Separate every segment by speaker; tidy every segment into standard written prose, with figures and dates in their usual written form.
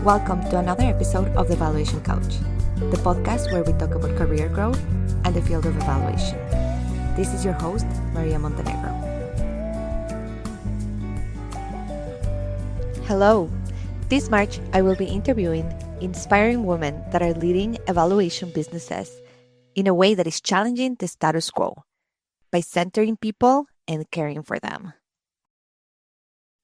Speaker 1: Welcome to another episode of The Evaluation Couch, the podcast where we talk about career growth and the field of evaluation. This is your host, Maria Montenegro. Hello. This March, I will be interviewing inspiring women that are leading evaluation businesses in a way that is challenging the status quo by centering people and caring for them.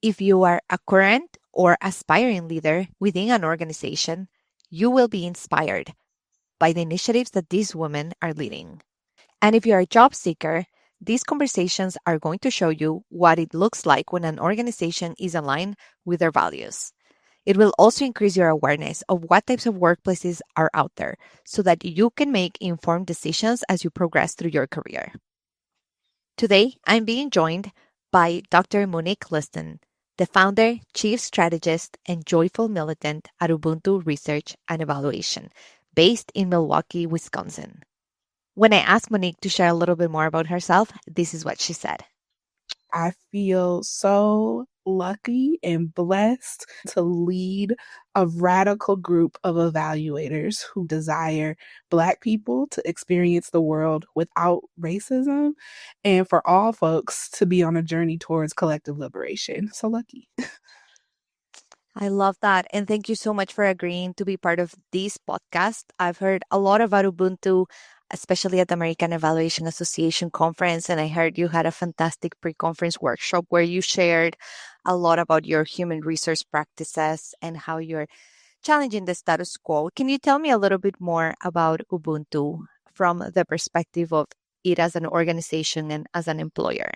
Speaker 1: If you are a current or aspiring leader within an organization, you will be inspired by the initiatives that these women are leading. And if you're a job seeker, these conversations are going to show you what it looks like when an organization is aligned with their values. It will also increase your awareness of what types of workplaces are out there so that you can make informed decisions as you progress through your career. Today, I'm being joined by Dr. Monique Liston, the founder, chief strategist, and joyful militant at Ubuntu Research and Evaluation, based in Milwaukee, Wisconsin. When I asked Monique to share a little bit more about herself, this is what she said.
Speaker 2: I feel so lucky and blessed to lead a radical group of evaluators who desire Black people to experience the world without racism and for all folks to be on a journey towards collective liberation. So lucky.
Speaker 1: I love that. And thank you so much for agreeing to be part of this podcast. I've heard a lot about Ubuntu, especially at the American Evaluation Association conference. And I heard you had a fantastic pre-conference workshop where you shared a lot about your human resource practices and how you're challenging the status quo. Can you tell me a little bit more about Ubuntu from the perspective of it as an organization and as an employer?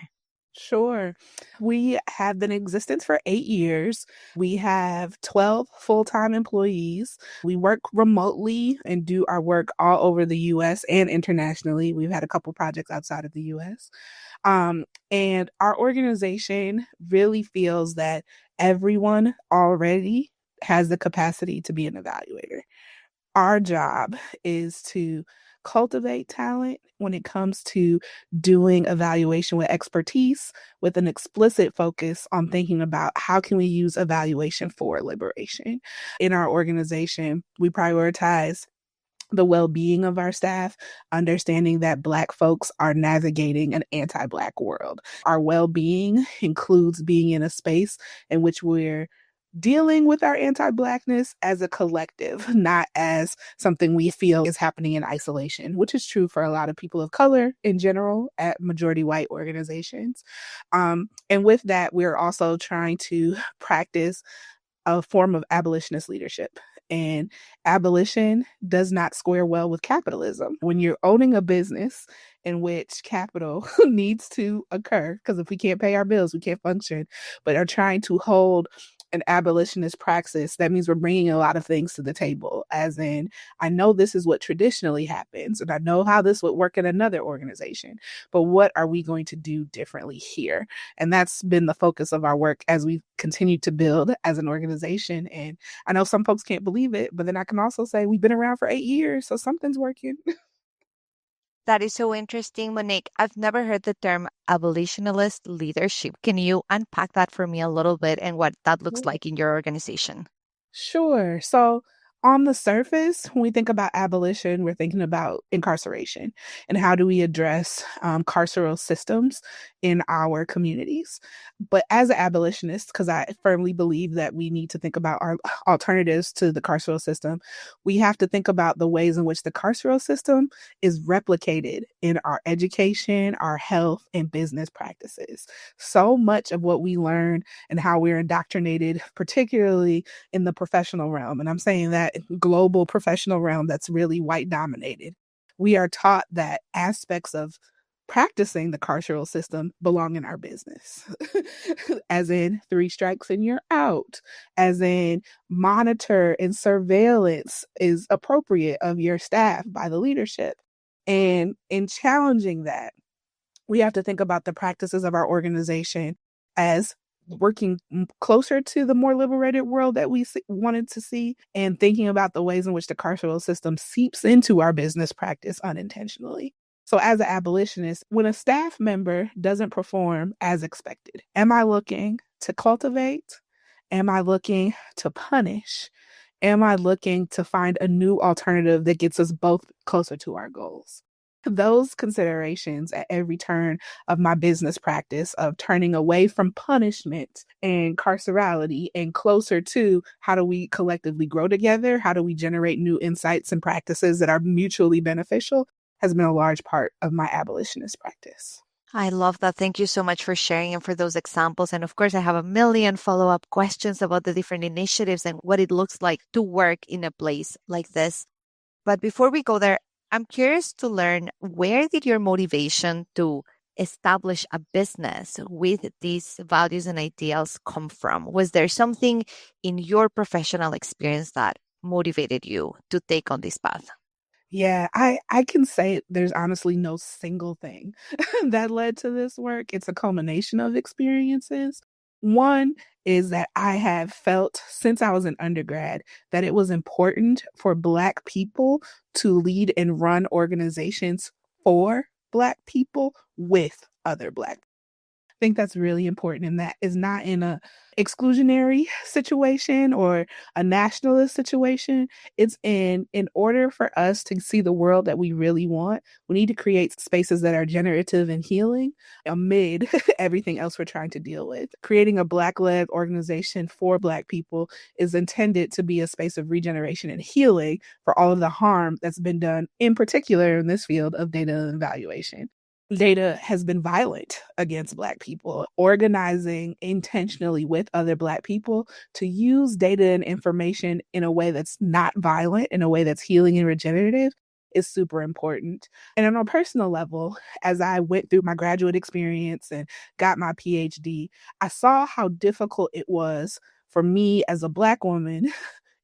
Speaker 2: Sure. We have been in existence for 8 years. We have 12 full-time employees. We work remotely and do our work all over the U.S. and internationally. We've had a couple projects outside of the U.S. And our organization really feels that everyone already has the capacity to be an evaluator. Our job is to cultivate talent when it comes to doing evaluation with expertise, with an explicit focus on thinking about how can we use evaluation for liberation. In our organization, we prioritize the well-being of our staff, understanding that Black folks are navigating an anti-Black world. Our well-being includes being in a space in which we're dealing with our anti-Blackness as a collective, not as something we feel is happening in isolation, which is true for a lot of people of color in general at majority white organizations. And with that, we're also trying to practice a form of abolitionist leadership. And abolition does not square well with capitalism. When you're owning a business in which capital needs to occur, because if we can't pay our bills, we can't function, but are trying to hold an abolitionist praxis, that means we're bringing a lot of things to the table, as in, I know this is what traditionally happens, and I know how this would work in another organization, but what are we going to do differently here? And that's been the focus of our work as we continue to build as an organization. And I know some folks can't believe it, but then I can also say we've been around for 8 years, so something's working.
Speaker 1: That is so interesting, Monique. I've never heard the term abolitionist leadership. Can you unpack that for me a little bit and what that looks like in your organization?
Speaker 2: Sure. So on the surface, when we think about abolition, we're thinking about incarceration and how do we address carceral systems in our communities. But as an abolitionist, because I firmly believe that we need to think about our alternatives to the carceral system, we have to think about the ways in which the carceral system is replicated in our education, our health, and business practices. So much of what we learn and how we're indoctrinated, particularly in the professional realm, and I'm saying that global professional realm that's really white dominated, we are taught that aspects of practicing the carceral system belong in our business, as in 3 strikes and you're out, as in monitor and surveillance is appropriate of your staff by the leadership. And in challenging that, we have to think about the practices of our organization as working closer to the more liberated world that we wanted to see, and thinking about the ways in which the carceral system seeps into our business practice unintentionally. So as an abolitionist, when a staff member doesn't perform as expected, am I looking to cultivate? Am I looking to punish? Am I looking to find a new alternative that gets us both closer to our goals? Those considerations at every turn of my business practice of turning away from punishment and carcerality and closer to how do we collectively grow together? How do we generate new insights and practices that are mutually beneficial has been a large part of my abolitionist practice.
Speaker 1: I love that. Thank you so much for sharing and for those examples. And of course, I have a million follow up questions about the different initiatives and what it looks like to work in a place like this. But before we go there, I'm curious to learn, where did your motivation to establish a business with these values and ideals come from? Was there something in your professional experience that motivated you to take on this path?
Speaker 2: Yeah, I can say there's honestly no single thing that led to this work. It's a culmination of experiences. One is that I have felt since I was an undergrad that it was important for Black people to lead and run organizations for Black people with other Black. Think that's really important, and that is not in a exclusionary situation or a nationalist situation. It's in order for us to see the world that we really want, we need to create spaces that are generative and healing amid everything else we're trying to deal with. Creating a Black-led organization for Black people is intended to be a space of regeneration and healing for all of the harm that's been done, in particular in this field of data and evaluation. Data has been violent against Black people. Organizing intentionally with other Black people to use data and information in a way that's not violent, in a way that's healing and regenerative, is super important. And on a personal level, as I went through my graduate experience and got my PhD, I saw how difficult it was for me as a Black woman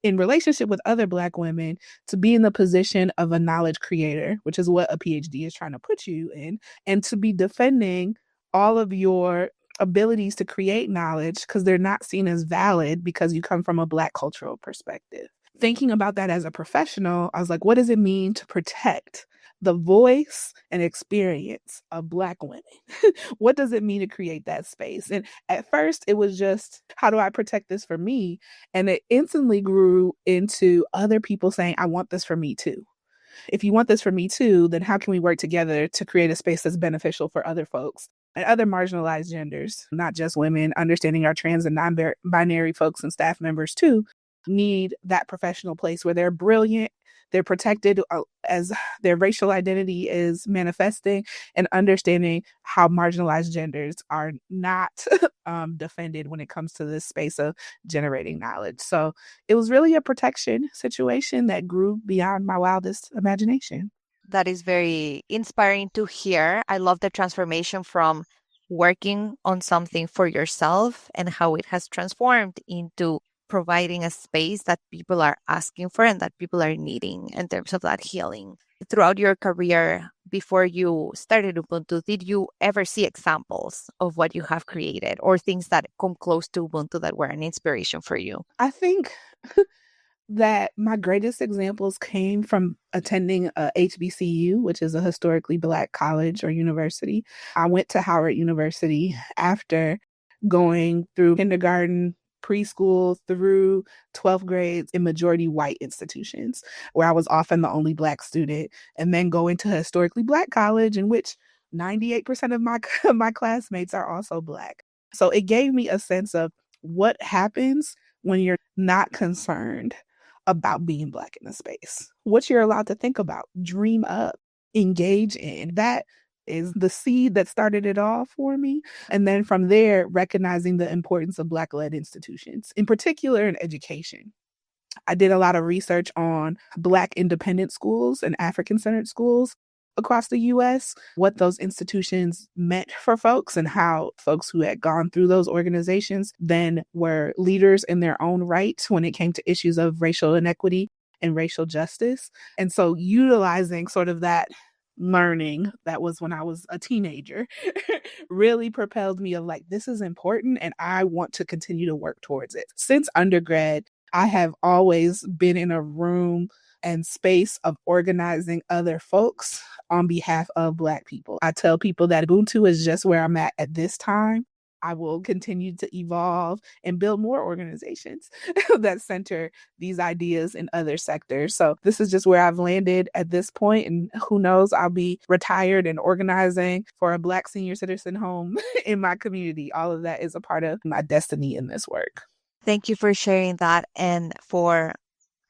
Speaker 2: in relationship with other Black women to be in the position of a knowledge creator, which is what a PhD is trying to put you in, and to be defending all of your abilities to create knowledge because they're not seen as valid because you come from a Black cultural perspective. Thinking about that as a professional, I was like, what does it mean to protect the voice and experience of Black women? What does it mean to create that space? And at first, it was just, how do I protect this for me? And it instantly grew into other people saying, I want this for me too. If you want this for me too, then how can we work together to create a space that's beneficial for other folks and other marginalized genders, not just women, understanding our trans and non-binary folks and staff members too need that professional place where they're brilliant, they're protected as their racial identity is manifesting, and understanding how marginalized genders are not defended when it comes to this space of generating knowledge. So it was really a protection situation that grew beyond my wildest imagination.
Speaker 1: That is very inspiring to hear. I love the transformation from working on something for yourself and how it has transformed into providing a space that people are asking for and that people are needing in terms of that healing. Throughout your career, before you started Ubuntu, did you ever see examples of what you have created or things that come close to Ubuntu that were an inspiration for you?
Speaker 2: I think that my greatest examples came from attending a HBCU, which is a historically Black college or university. I went to Howard University after going through kindergarten, preschool through 12th grades in majority white institutions, where I was often the only Black student, and then going to a historically Black college in which 98% of my my classmates are also Black. So it gave me a sense of what happens when you're not concerned about being Black in the space, what you're allowed to think about, dream up, engage in. That is the seed that started it all for me. And then from there, recognizing the importance of Black-led institutions, in particular in education. I did a lot of research on Black independent schools and African-centered schools across the US, what those institutions meant for folks and how folks who had gone through those organizations then were leaders in their own right when it came to issues of racial inequity and racial justice. And so utilizing sort of that learning that was when I was a teenager really propelled me of like, this is important and I want to continue to work towards it. Since undergrad, I have always been in a room and space of organizing other folks on behalf of Black people. I tell people that Ubuntu is just where I'm at this time, I will continue to evolve and build more organizations that center these ideas in other sectors. So this is just where I've landed at this point, and who knows, I'll be retired and organizing for a Black senior citizen home in my community. All of that is a part of my destiny in this work.
Speaker 1: Thank you for sharing that and for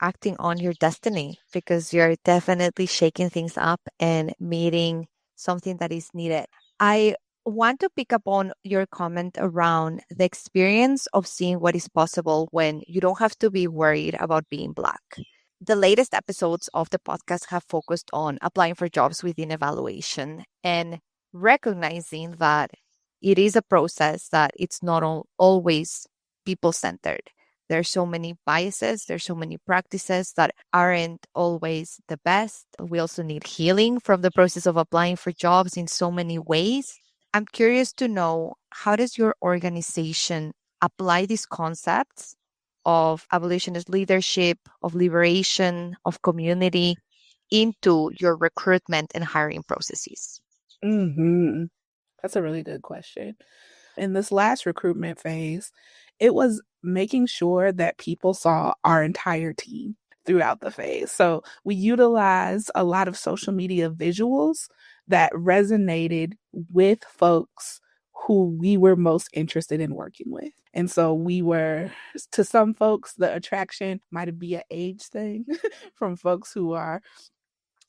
Speaker 1: acting on your destiny, because you're definitely shaking things up and meeting something that is needed. I want to pick up on your comment around the experience of seeing what is possible when you don't have to be worried about being Black. The latest episodes of the podcast have focused on applying for jobs within evaluation and recognizing that it is a process, that it's not always people centered. There's so many biases, there's so many practices that aren't always the best. We also need healing from the process of applying for jobs in so many ways. I'm curious to know, how does your organization apply these concepts of abolitionist leadership, of liberation, of community into your recruitment and hiring processes?
Speaker 2: Mm-hmm. That's a really good question. In this last recruitment phase, it was making sure that people saw our entire team throughout the phase. So we utilized a lot of social media visuals that resonated with folks who we were most interested in working with. And so we were, to some folks, the attraction might be an age thing from folks who are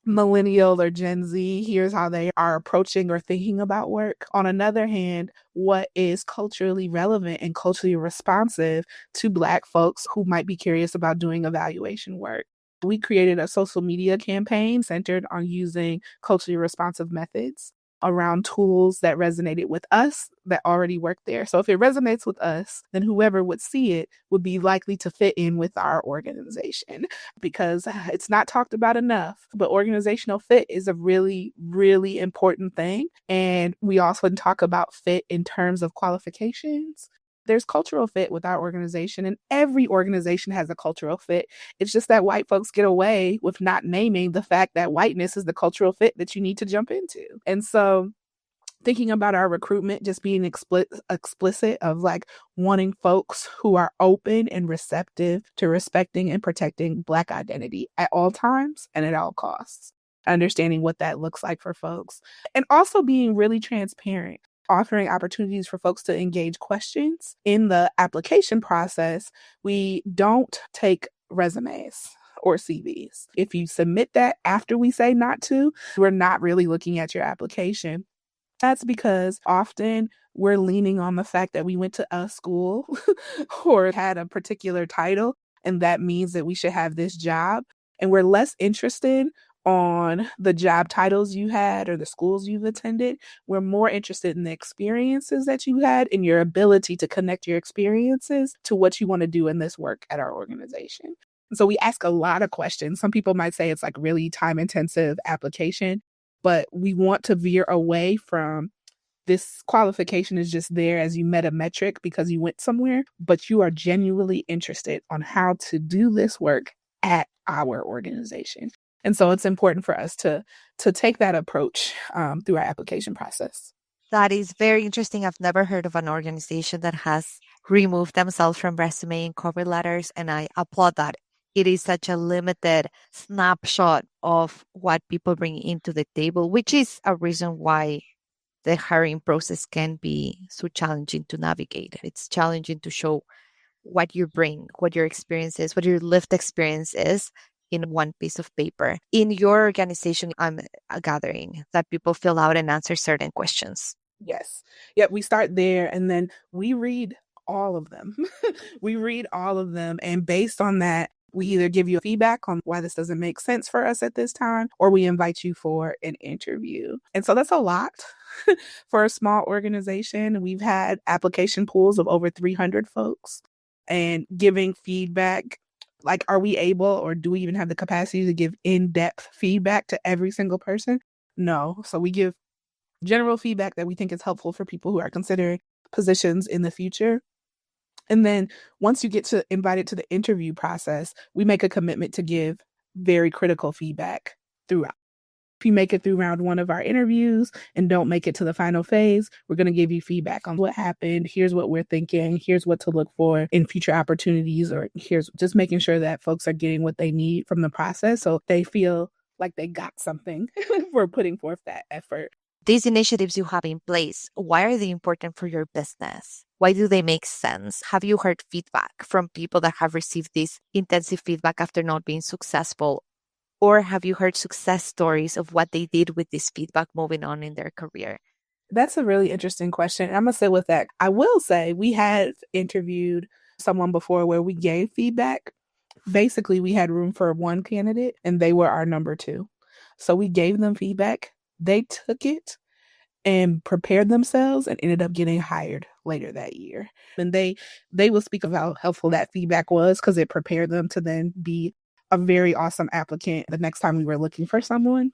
Speaker 2: millennial or Gen Z. Here's how they are approaching or thinking about work. On another hand, what is culturally relevant and culturally responsive to Black folks who might be curious about doing evaluation work. We created a social media campaign centered on using culturally responsive methods around tools that resonated with us that already worked there. So if it resonates with us, then whoever would see it would be likely to fit in with our organization, because it's not talked about enough. But organizational fit is a really, really important thing. And we also talk about fit in terms of qualifications. There's cultural fit with our organization, and every organization has a cultural fit. It's just that white folks get away with not naming the fact that whiteness is the cultural fit that you need to jump into. And so thinking about our recruitment, just being explicit of like wanting folks who are open and receptive to respecting and protecting Black identity at all times and at all costs. Understanding what that looks like for folks. And also being really transparent, offering opportunities for folks to engage questions. In the application process, we don't take resumes or CVs. If you submit that after we say not to, we're not really looking at your application. That's because often we're leaning on the fact that we went to a school or had a particular title, and that means that we should have this job. And we're less interested on the job titles you had or the schools you've attended. We're more interested in the experiences that you had and your ability to connect your experiences to what you want to do in this work at our organization. So we ask a lot of questions. Some people might say it's like really time intensive application, but we want to veer away from this qualification is just there as you met a metric because you went somewhere, but you are genuinely interested on how to do this work at our organization. And so it's important for us to take that approach through our application process.
Speaker 1: That is very interesting. I've never heard of an organization that has removed themselves from resume and cover letters, and I applaud that. It is such a limited snapshot of what people bring into the table, which is a reason why the hiring process can be so challenging to navigate. It's challenging to show what you bring, what your experience is, what your lived experience is in one piece of paper. In your organization, I'm gathering that people fill out and answer certain questions.
Speaker 2: Yes. Yep. We start there and then we read all of them. We read all of them. And based on that, we either give you feedback on why this doesn't make sense for us at this time, or we invite you for an interview. And so that's a lot for a small organization. We've had application pools of over 300 folks, and giving feedback. Like, are we able or do we even have the capacity to give in-depth feedback to every single person? No. So we give general feedback that we think is helpful for people who are considering positions in the future. And then once you get to invited to the interview process, we make a commitment to give very critical feedback throughout. If you make it through round 1 of our interviews and don't make it to the final phase, we're going to give you feedback on what happened. Here's what we're thinking. Here's what to look for in future opportunities, or here's just making sure that folks are getting what they need from the process so they feel like they got something for putting forth that effort.
Speaker 1: These initiatives you have in place, why are they important for your business? Why do they make sense? Have you heard feedback from people that have received this intensive feedback after not being successful? Or have you heard success stories of what they did with this feedback moving on in their career?
Speaker 2: That's a really interesting question. I'm going to say with that, I will say we had interviewed someone before where we gave feedback. Basically, we had room for one candidate and they were our number 2. So we gave them feedback. They took it and prepared themselves and ended up getting hired later that year. And they will speak of how helpful that feedback was because it prepared them to then be a very awesome applicant the next time we were looking for someone.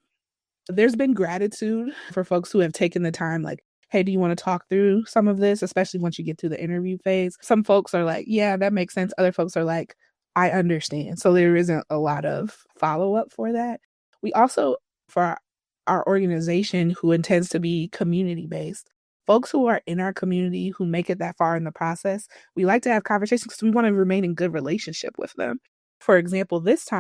Speaker 2: There's been gratitude for folks who have taken the time, like, hey, do you want to talk through some of this, especially once you get to the interview phase? Some folks are like, yeah, that makes sense. Other folks are like, I understand. So there isn't a lot of follow-up for that. We also, for our organization who intends to be community-based, folks who are in our community who make it that far in the process, we like to have conversations because we want to remain in good relationship with them. For example, this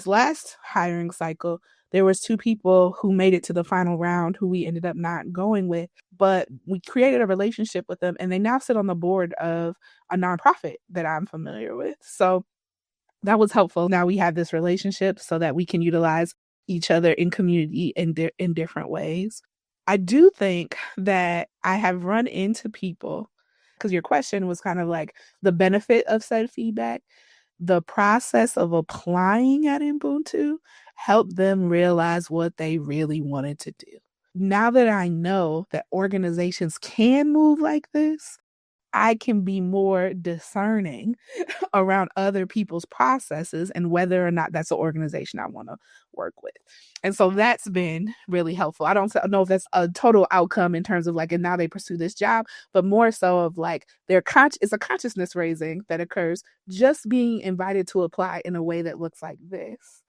Speaker 2: last hiring cycle, there was 2 people who made it to the final round who we ended up not going with, but we created a relationship with them and they now sit on the board of a nonprofit that I'm familiar with. So that was helpful. Now we have this relationship so that we can utilize each other in community in different ways. I do think that I have run into people, because your question was kind of like the benefit of said feedback. The process of applying at Ubuntu helped them realize what they really wanted to do. Now that I know that organizations can move like this, I can be more discerning around other people's processes and whether or not that's an organization I want to work with. And so that's been really helpful. I don't know if that's a total outcome in terms of like, and now they pursue this job, but more so of like it's a consciousness raising that occurs just being invited to apply in a way that looks like this.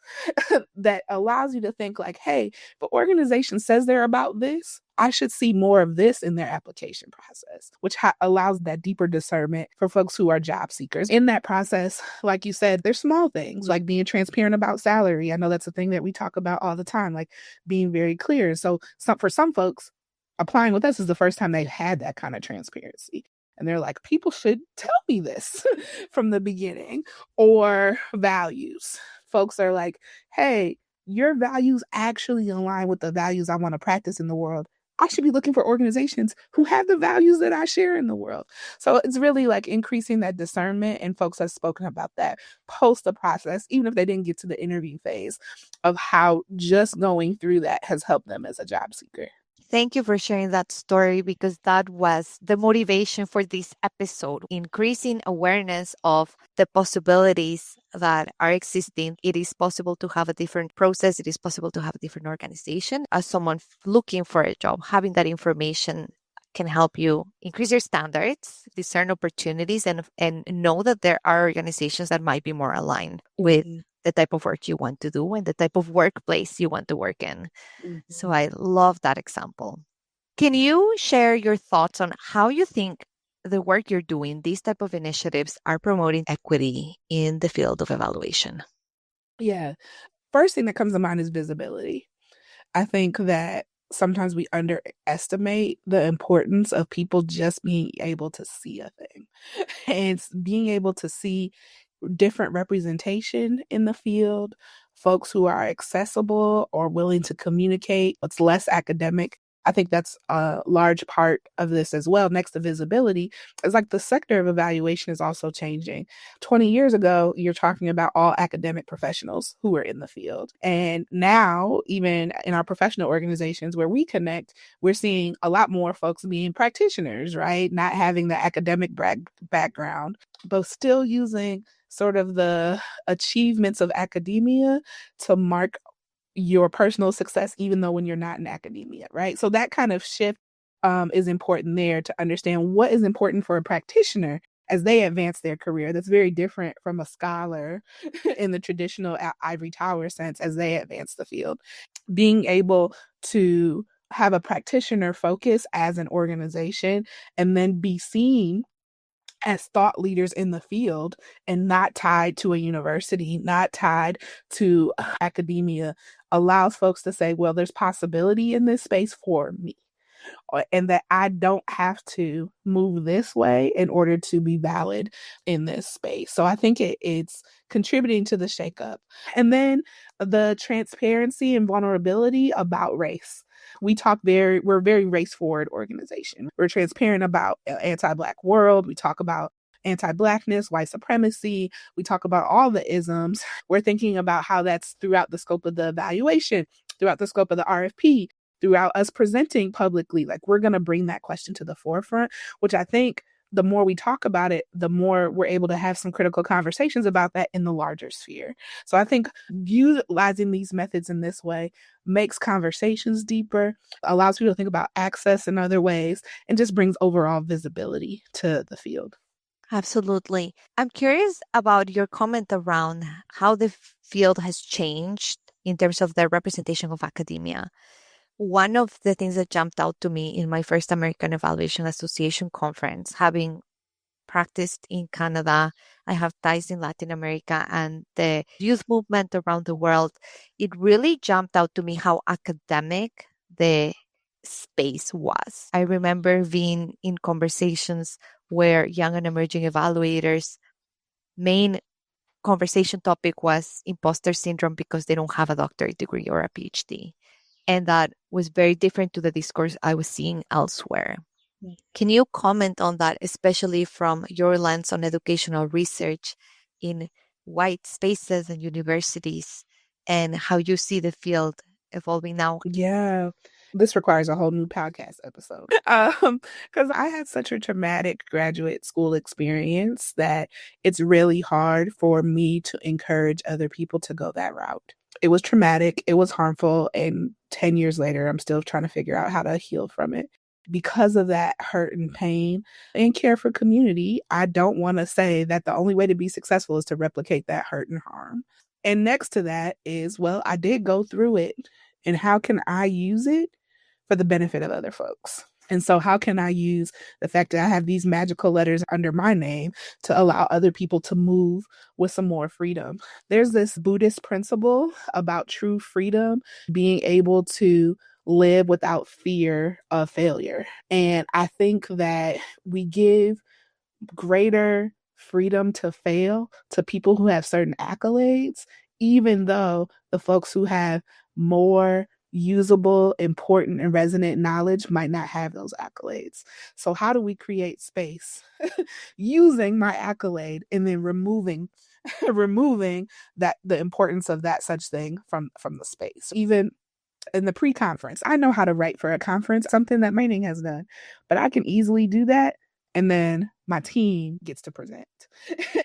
Speaker 2: That allows you to think like, hey, the organization says they're about this. I should see more of this in their application process, which allows that deeper discernment for folks who are job seekers. In that process, like you said, there's small things like being transparent about salary. I know that's a thing that we talk about all the time, like being very clear. So for some folks, applying with us is the first time they've had that kind of transparency. And they're like, people should tell me this from the beginning. Or values. Folks are like, hey, your values actually align with the values I want to practice in the world. I should be looking for organizations who have the values that I share in the world. So it's really like increasing that discernment, and folks have spoken about that post the process, even if they didn't get to the interview phase, of how just going through that has helped them as a job seeker.
Speaker 1: Thank you for sharing that story, because that was the motivation for this episode, increasing awareness of the possibilities that are existing. It is possible to have a different process. It is possible to have a different organization. As someone looking for a job, having that information can help you increase your standards, discern opportunities, and know that there are organizations that might be more aligned with the type of work you want to do and the type of workplace you want to work in. So I love that example. Can you share your thoughts on how you think the work you're doing, these type of initiatives, are promoting equity in the field of evaluation?
Speaker 2: Yeah. First thing that comes to mind is visibility. I think that sometimes we underestimate the importance of people just being able to see a thing and being able to see different representation in the field, folks who are accessible or willing to communicate. It's less academic. I think that's a large part of this as well. Next to visibility is like the sector of evaluation is also changing. 20 years ago, you're talking about all academic professionals who were in the field. And now, even in our professional organizations where we connect, we're seeing a lot more folks being practitioners, right? Not having the academic background, but still using sort of the achievements of academia to mark your personal success, even though when you're not in academia, right? So that kind of shift is important there to understand what is important for a practitioner as they advance their career. That's very different from a scholar in the traditional ivory tower sense as they advance the field. Being able to have a practitioner focus as an organization and then be seen as thought leaders in the field and not tied to a university, not tied to academia, allows folks to say, well, there's possibility in this space for me, and that I don't have to move this way in order to be valid in this space. So I think it's contributing to the shakeup. And then the transparency and vulnerability about race. We're a very race forward organization. We're transparent about anti-Black world. We talk about anti-Blackness, white supremacy. We talk about all the isms. We're thinking about how that's throughout the scope of the evaluation, throughout the scope of the RFP, throughout us presenting publicly. Like, we're going to bring that question to the forefront, which I think the more we talk about it, the more we're able to have some critical conversations about that in the larger sphere. So I think utilizing these methods in this way makes conversations deeper, allows people to think about access in other ways, and just brings overall visibility to the field.
Speaker 1: Absolutely. I'm curious about your comment around how the field has changed in terms of the representation of academia. One of the things that jumped out to me in my first American Evaluation Association conference, having practiced in Canada, I have ties in Latin America and the youth movement around the world, it really jumped out to me how academic the space was. I remember being in conversations where young and emerging evaluators' main conversation topic was imposter syndrome because they don't have a doctorate degree or a PhD. And that was very different to the discourse I was seeing elsewhere. Can you comment on that, especially from your lens on educational research in white spaces and universities, and how you see the field evolving now?
Speaker 2: Yeah. This requires a whole new podcast episode. Because I had such a traumatic graduate school experience that it's really hard for me to encourage other people to go that route. It was traumatic, it was harmful, and 10 years later, I'm still trying to figure out how to heal from it. Because of that hurt and pain and care for community, I don't want to say that the only way to be successful is to replicate that hurt and harm. And next to that is, well, I did go through it, and how can I use it for the benefit of other folks? And so how can I use the fact that I have these magical letters under my name to allow other people to move with some more freedom? There's this Buddhist principle about true freedom, being able to live without fear of failure. And I think that we give greater freedom to fail to people who have certain accolades, even though the folks who have more usable, important, and resonant knowledge might not have those accolades. So how do we create space using my accolade and then removing removing that the importance of that such thing from the space? Even in the pre-conference, I know how to write for a conference, something that Manning has done, but I can easily do that. And then my team gets to present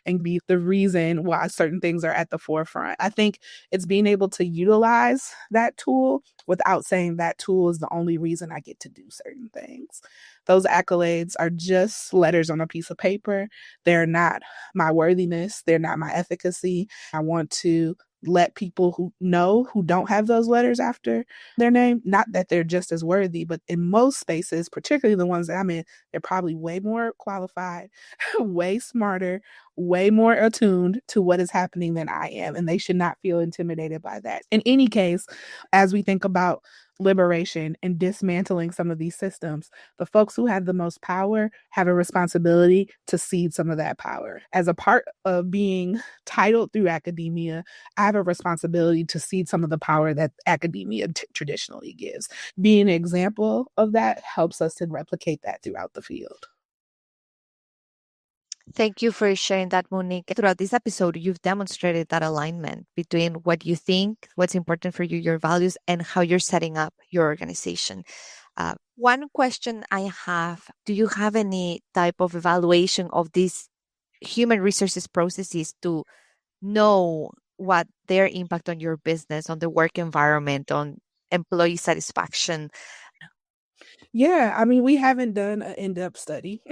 Speaker 2: and be the reason why certain things are at the forefront. I think it's being able to utilize that tool without saying that tool is the only reason I get to do certain things. Those accolades are just letters on a piece of paper. They're not my worthiness. They're not my efficacy. I want to let people who know who don't have those letters after their name, not that they're just as worthy, but in most spaces, particularly the ones that I'm in, they're probably way more qualified, way smarter, way more attuned to what is happening than I am. And they should not feel intimidated by that. In any case, as we think about liberation and dismantling some of these systems, the folks who have the most power have a responsibility to cede some of that power. As a part of being titled through academia, I have a responsibility to cede some of the power that academia traditionally gives. Being an example of that helps us to replicate that throughout the field.
Speaker 1: Thank you for sharing that, Monique. Throughout this episode, you've demonstrated that alignment between what you think, what's important for you, your values, and how you're setting up your organization. One question I have, do you have any type of evaluation of these human resources processes to know what their impact on your business, on the work environment, on employee satisfaction?
Speaker 2: Yeah, I mean, we haven't done an in-depth study.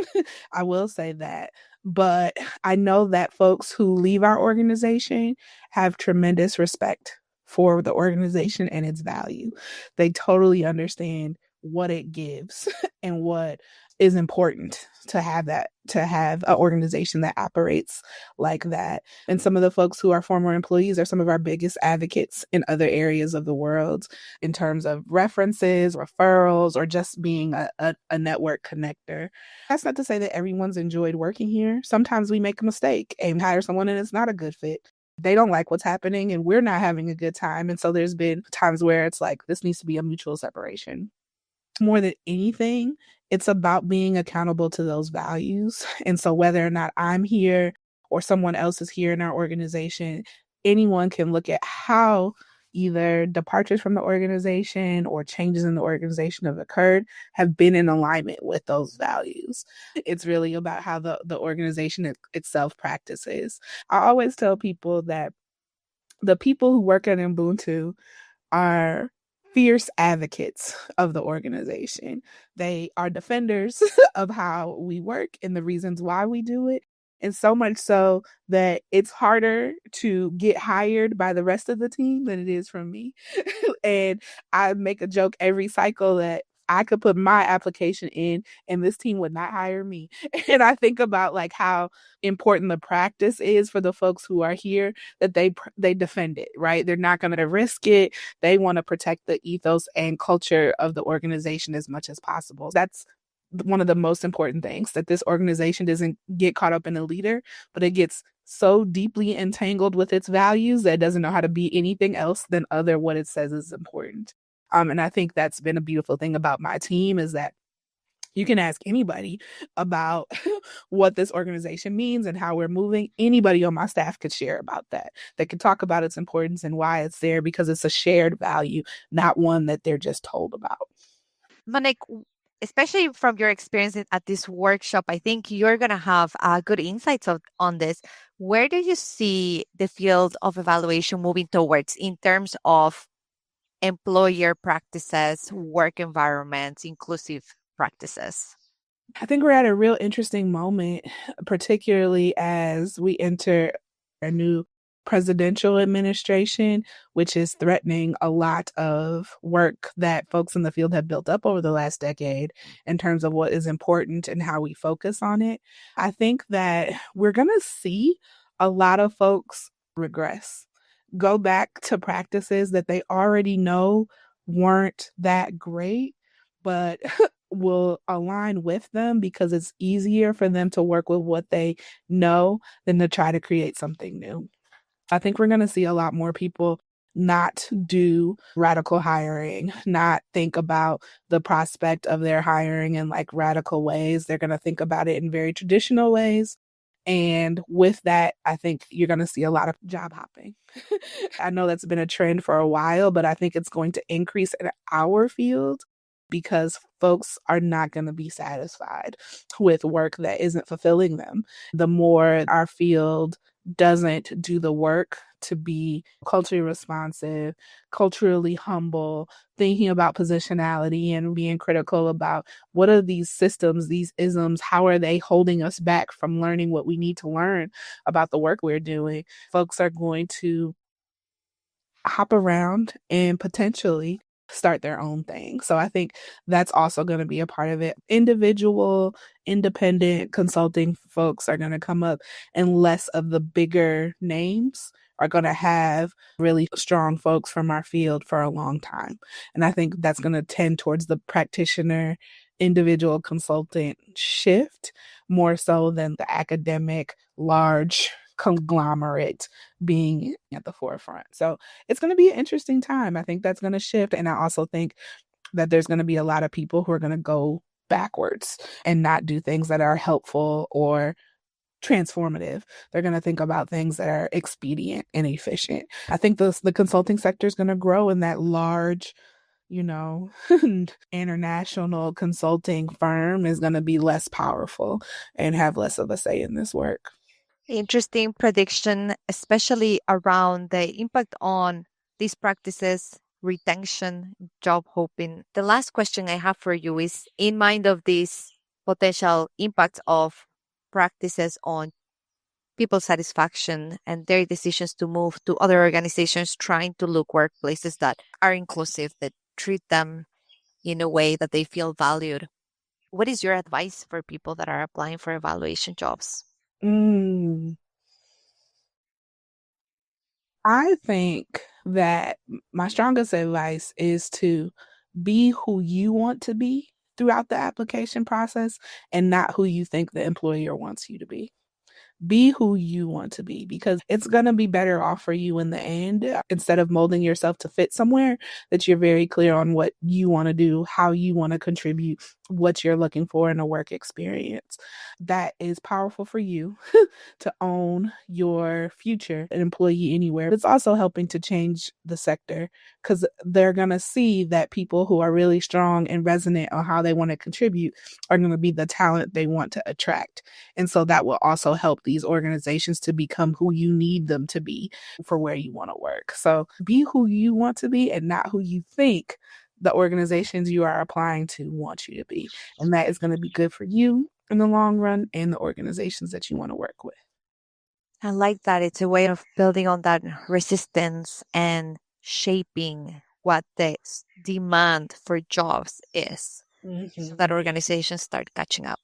Speaker 2: I will say that. But I know that folks who leave our organization have tremendous respect for the organization and its value. They totally understand what it gives and what is important to have that, to have an organization that operates like that. And some of the folks who are former employees are some of our biggest advocates in other areas of the world in terms of references, referrals, or just being a network connector. That's not to say that everyone's enjoyed working here. Sometimes we make a mistake and hire someone and it's not a good fit. They don't like what's happening and we're not having a good time. And so there's been times where it's like, this needs to be a mutual separation. More than anything, it's about being accountable to those values. And so whether or not I'm here or someone else is here in our organization, anyone can look at how either departures from the organization or changes in the organization have occurred have been in alignment with those values. It's really about how the organization itself practices. I always tell people that the people who work at Ubuntu are fierce advocates of the organization. They are defenders of how we work and the reasons why we do it. And so much so that it's harder to get hired by the rest of the team than it is from me. And I make a joke every cycle that I could put my application in and this team would not hire me. And I think about like how important the practice is for the folks who are here, that they defend it, right? They're not going to risk it. They want to protect the ethos and culture of the organization as much as possible. That's one of the most important things, that this organization doesn't get caught up in a leader, but it gets so deeply entangled with its values that it doesn't know how to be anything else than other what it says is important. And I think that's been a beautiful thing about my team, is that you can ask anybody about what this organization means and how we're moving. Anybody on my staff could share about that. They could talk about its importance and why it's there, because it's a shared value, not one that they're just told about.
Speaker 1: Monique, especially from your experience at this workshop, I think you're going to have good insights on this. Where do you see the field of evaluation moving towards in terms of employer practices, work environments, inclusive practices?
Speaker 2: I think we're at a real interesting moment, particularly as we enter a new presidential administration, which is threatening a lot of work that folks in the field have built up over the last decade in terms of what is important and how we focus on it. I think that we're going to see a lot of folks regress, go back to practices that they already know weren't that great, but will align with them because it's easier for them to work with what they know than to try to create something new. I think we're going to see a lot more people not do radical hiring, not think about the prospect of their hiring in like radical ways. They're going to think about it in very traditional ways. And with that, I think you're going to see a lot of job hopping. I know that's been a trend for a while, but I think it's going to increase in our field because folks are not going to be satisfied with work that isn't fulfilling them. The more our field doesn't do the work to be culturally responsive, culturally humble, thinking about positionality and being critical about what are these systems, these isms, how are they holding us back from learning what we need to learn about the work we're doing, folks are going to hop around and potentially start their own thing. So I think that's also going to be a part of it. Individual, independent consulting folks are going to come up, and less of the bigger names are going to have really strong folks from our field for a long time. And I think that's going to tend towards the practitioner, individual consultant shift more so than the academic, large conglomerate being at the forefront. So it's going to be an interesting time. I think that's going to shift. And I also think that there's going to be a lot of people who are going to go backwards and not do things that are helpful or transformative. They're going to think about things that are expedient and efficient. I think the consulting sector is going to grow in that large, you know, international consulting firm is going to be less powerful and have less of a say in this work.
Speaker 1: Interesting prediction, especially around the impact on these practices retention, job hopping. The last question I have for you is in mind of this potential impact of practices on people's satisfaction and their decisions to move to other organizations, trying to look workplaces that are inclusive, that treat them in a way that they feel valued. What is your advice for people that are applying for evaluation jobs?
Speaker 2: Mm, I think that my strongest advice is to be who you want to be throughout the application process and not who you think the employer wants you to be. Be who you want to be because it's going to be better off for you in the end. Instead of molding yourself to fit somewhere, that you're very clear on what you want to do, how you want to contribute, what you're looking for in a work experience. That is powerful for you to own your future an employee anywhere. It's also helping to change the sector because they're going to see that people who are really strong and resonant on how they want to contribute are going to be the talent they want to attract. And so that will also help these organizations to become who you need them to be for where you want to work. So be who you want to be and not who you think the organizations you are applying to want you to be. And that is going to be good for you in the long run and the organizations that you want to work with.
Speaker 1: I like that. It's a way of building on that resistance and shaping what the demand for jobs is so that
Speaker 2: Mm-hmm.
Speaker 1: organizations start catching up.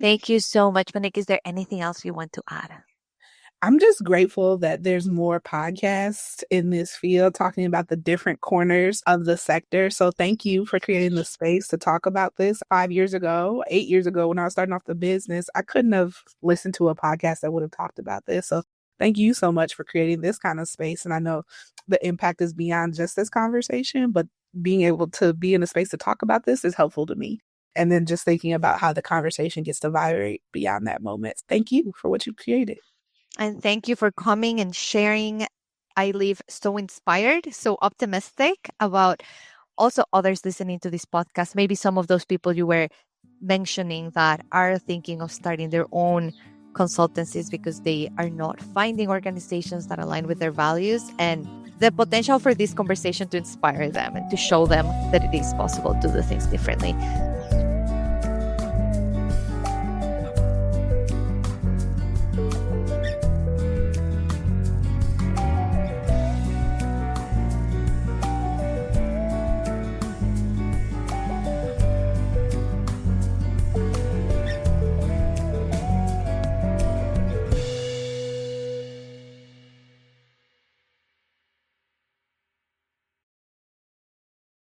Speaker 1: Thank you so much, Monique. Is there anything else you want to add?
Speaker 2: I'm just grateful that there's more podcasts in this field talking about the different corners of the sector. So thank you for creating the space to talk about this. 5 years ago, 8 years ago, when I was starting off the business, I couldn't have listened to a podcast that would have talked about this. So thank you so much for creating this kind of space. And I know the impact is beyond just this conversation, but being able to be in a space to talk about this is helpful to me. And then just thinking about how the conversation gets to vibrate beyond that moment. Thank you for what you created.
Speaker 1: And thank you for coming and sharing. I leave so inspired, so optimistic about also others listening to this podcast. Maybe some of those people you were mentioning that are thinking of starting their own consultancies because they are not finding organizations that align with their values, and the potential for this conversation to inspire them and to show them that it is possible to do things differently.